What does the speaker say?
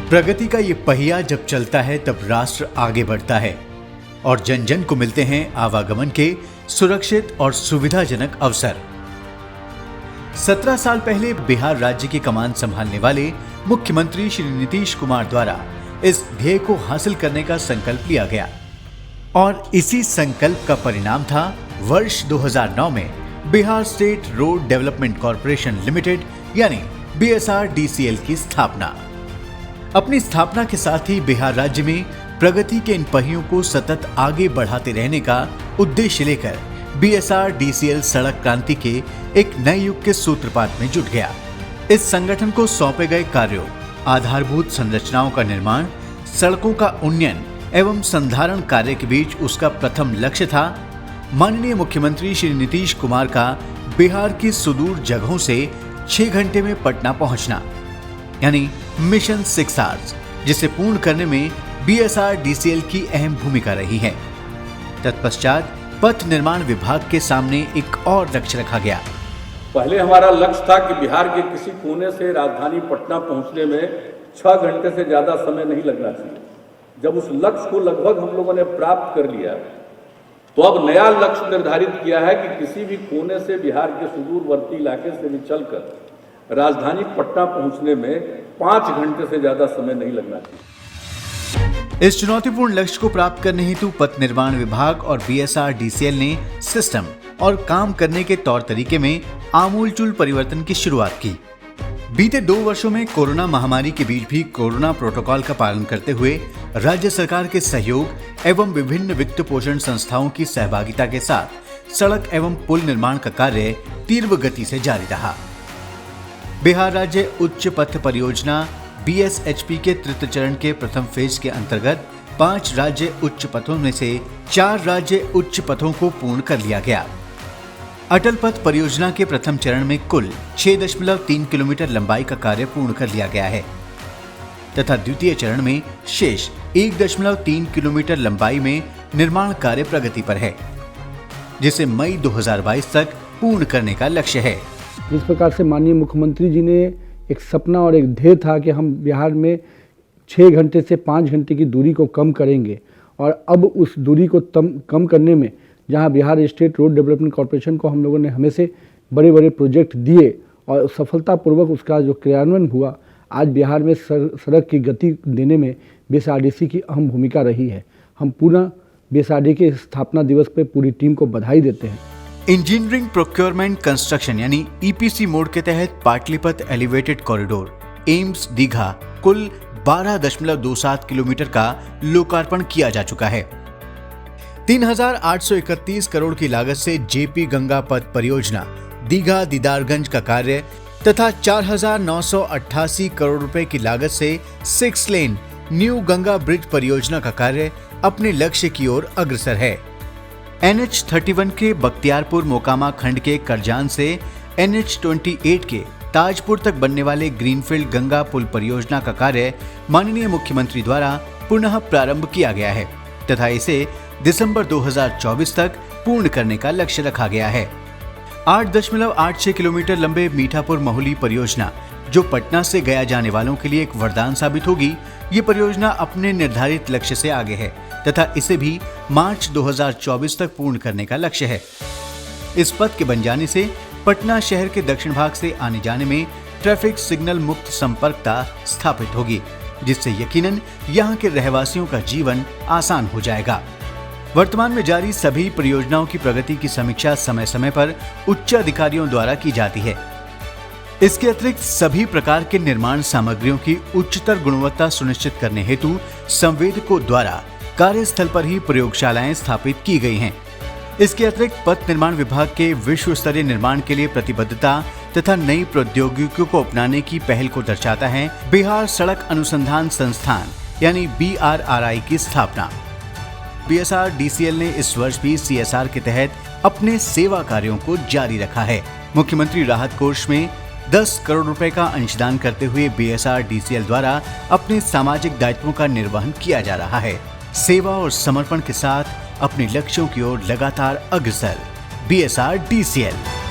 प्रगति का ये पहिया जब चलता है तब राष्ट्र आगे बढ़ता है और जन जन को मिलते हैं आवागमन के सुरक्षित और सुविधाजनक अवसर। 17 साल पहले बिहार राज्य की कमान संभालने वाले मुख्यमंत्री श्री नीतीश कुमार द्वारा इस ध्येय को हासिल करने का संकल्प लिया गया और इसी संकल्प का परिणाम था वर्ष 2009 में Bihar state road development corporation limited यानी BSRDCL की स्थापना। अपनी स्थापना के साथ ही बिहार राज्य में प्रगति के इन पहियों को सतत आगे बढ़ाते रहने का उद्देश्य लेकर BSRDCL सड़क क्रांति के एक नए युग के सूत्रपात में जुट गया। इस संगठन को सौंपे गए कार्यों, आधारभूत संरचनाओं का निर्माण, सड़कों का उन्नयन एवं संधारण कार्य के बीच उसका प्रथम लक्ष्य था माननीय मुख्यमंत्री श्री नीतीश कुमार का बिहार की सुदूर जगहों से 6 घंटे में पटना पहुंचना, यानी मिशन 6 आवर्स, जिसे पूर्ण करने में BSRDCL की अहम भूमिका रही है। तत्पश्चात पथ निर्माण विभाग के सामने एक और लक्ष्य रखा गया। पहले हमारा लक्ष्य था कि बिहार के किसी कोने से राजधानी पटना पहुंचने में 6 घंटे से ज्यादा समय नहीं लगना चाहिए। जब उस लक्ष्य को लगभग हम लोगों ने प्राप्त कर लिया तो अब नया लक्ष्य निर्धारित किया है कि किसी भी कोने से बिहार के सुदूरवर्ती इलाके से भी चलकर राजधानी पटना पहुंचने में 5 घंटे से ज्यादा समय नहीं लगना चाहिए। इस चुनौतीपूर्ण लक्ष्य को प्राप्त करने हेतु पथ निर्माण विभाग और BSRDCL ने सिस्टम और काम करने के तौर तरीके में आमूलचूल परिवर्तन की शुरुआत की। बीते 2 वर्षों में कोरोना महामारी के बीच भी कोरोना प्रोटोकॉल का पालन करते हुए राज्य सरकार के सहयोग एवं विभिन्न वित्त पोषण संस्थाओं की सहभागिता के साथ सड़क एवं पुल निर्माण का कार्य तीव्र गति से जारी रहा। बिहार राज्य उच्च पथ परियोजना BSHP के तृतीय चरण के प्रथम फेज के अंतर्गत 5 राज्य उच्च पथों में से 4 राज्य उच्च पथों को पूर्ण कर लिया गया। अटल पथ परियोजना के प्रथम चरण में कुल 6.3 किलोमीटर लंबाई का कार्य पूर्ण कर लिया गया है तथा द्वितीय चरण में शेष 1.3 किलोमीटर लंबाई में निर्माण कार्य प्रगति पर है, जिसे मई 2022 तक पूर्ण करने का लक्ष्य है। जिस प्रकार से माननीय मुख्यमंत्री जी ने एक सपना और एक ध्येय था कि हम बिहार में 6 घंटे से 5 घंटे की दूरी को कम करेंगे और अब उस दूरी को कम करने में जहां Bihar state road development corporation को हम लोगों ने हमेशा बड़े बड़े प्रोजेक्ट दिए और सफलतापूर्वक उसका जो क्रियान्वयन हुआ, आज बिहार में सड़क की गति देने में BSRDC की अहम भूमिका रही है। हम पूर्ण BSRD के स्थापना दिवस पर पूरी टीम को बधाई देते हैं। इंजीनियरिंग प्रोक्योरमेंट कंस्ट्रक्शन यानी EPC मोड के तहत Pataliputra elevated corridor AIIMS Digha कुल 12.27 किलोमीटर का लोकार्पण किया जा चुका है। 3,831 करोड़ की लागत से JP गंगा पथ परियोजना दीघा दीदारगंज का कार्य तथा 4,988 करोड़ रुपए की लागत से 6 लेन न्यू गंगा ब्रिज परियोजना का कार्य अपने लक्ष्य की ओर अग्रसर है। NH31 के बख्तियारपुर मोकामा खंड के करजान से NH28 के ताजपुर तक बनने वाले ग्रीनफील्ड गंगा पुल परियोजना का कार्य माननीय मुख्यमंत्री द्वारा पुनः प्रारंभ किया गया है तथा इसे दिसंबर 2024 तक पूर्ण करने का लक्ष्य रखा गया है। 8.86 किलोमीटर लंबे मीठापुर महुली परियोजना जो पटना से गया जाने वालों के लिए एक वरदान साबित होगी। ये परियोजना अपने निर्धारित लक्ष्य से आगे है तथा इसे भी मार्च 2024 तक पूर्ण करने का लक्ष्य है। इस पथ के बन जाने से पटना शहर के दक्षिण भाग से आने जाने में ट्रैफिक सिग्नल मुक्त संपर्कता स्थापित होगी, जिससे यकीनन यहाँ के रहवासियों का जीवन आसान हो जाएगा। वर्तमान में जारी सभी परियोजनाओं की प्रगति की समीक्षा समय समय पर उच्च अधिकारियों द्वारा की जाती है। इसके अतिरिक्त सभी प्रकार के निर्माण सामग्रियों की उच्चतर गुणवत्ता सुनिश्चित करने हेतु संवेदकों द्वारा कार्यस्थल पर ही प्रयोगशालाएं स्थापित की गई हैं। इसके अतिरिक्त पथ निर्माण विभाग के विश्व स्तरीय निर्माण के लिए प्रतिबद्धता तथा नई प्रौद्योगिकियों को अपनाने की पहल को दर्शाता है बिहार सड़क अनुसंधान संस्थान यानी BRRI की स्थापना। BSRDCL ने इस वर्ष भी CSR के तहत अपने सेवा कार्यों को जारी रखा है। मुख्यमंत्री राहत कोष में 10 करोड़ रुपए का अंशदान करते हुए BSRDCL द्वारा अपने सामाजिक दायित्वों का निर्वहन किया जा रहा है। सेवा और समर्पण के साथ अपने लक्ष्यों की ओर लगातार अग्रसर BSRDCL।